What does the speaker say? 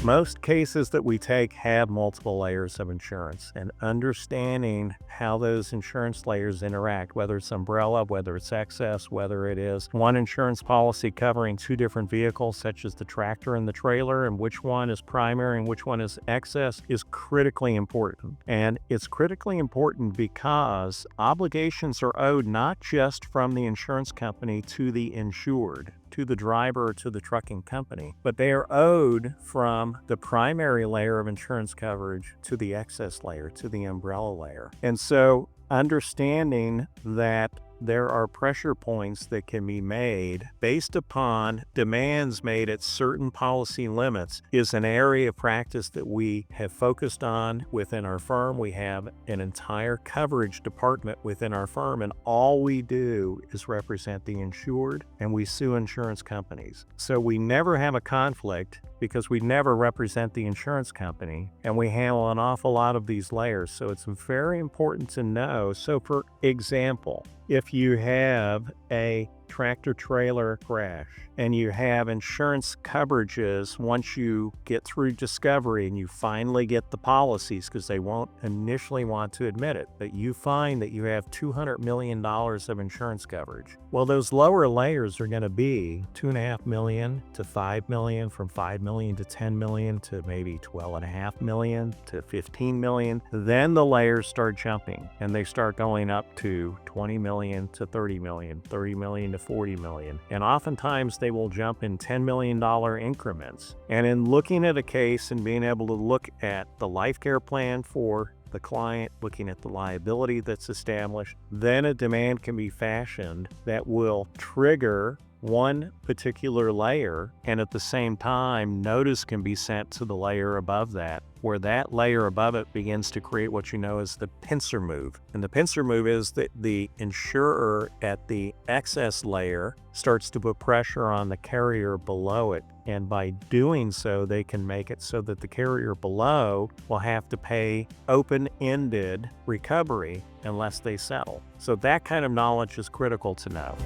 Most cases that we take have multiple layers of insurance, and understanding how those insurance layers interact, whether it's umbrella, whether it's excess, whether it is one insurance policy covering two different vehicles, such as the tractor and the trailer, and which one is primary and which one is excess, is critically important. And it's critically important because obligations are owed not just from the insurance company to the insured, to the driver or to the trucking company, but they are owed from the primary layer of insurance coverage to the excess layer, to the umbrella layer. And so understanding that there are pressure points that can be made based upon demands made at certain policy limits is an area of practice that we have focused on within our firm. We have an entire coverage department within our firm, and all we do is represent the insured, and we sue insurance companies. So we never have a conflict because we never represent the insurance company, and we handle an awful lot of these layers. So it's very important to know. So for example, if you have a tractor trailer crash and you have insurance coverages, once you get through discovery and you finally get the policies, because they won't initially want to admit it, but you find that you have $200 million of insurance coverage. Well, those lower layers are going to be $2.5 million to $5 million, from $5 million to $10 million to maybe $12.5 million to $15 million. Then the layers start jumping and they start going up to $20 million to $30 million, $30 million to $40 million. And oftentimes they will jump in $10 million increments. And in looking at a case and being able to look at the life care plan for the client, looking at the liability that's established, then a demand can be fashioned that will trigger one particular layer, and at the same time notice can be sent to the layer above that, where that layer above it begins to create what you know as the pincer move. And the pincer move is that the insurer at the excess layer starts to put pressure on the carrier below it, and by doing so they can make it so that the carrier below will have to pay open-ended recovery unless they settle. So that kind of knowledge is critical to know.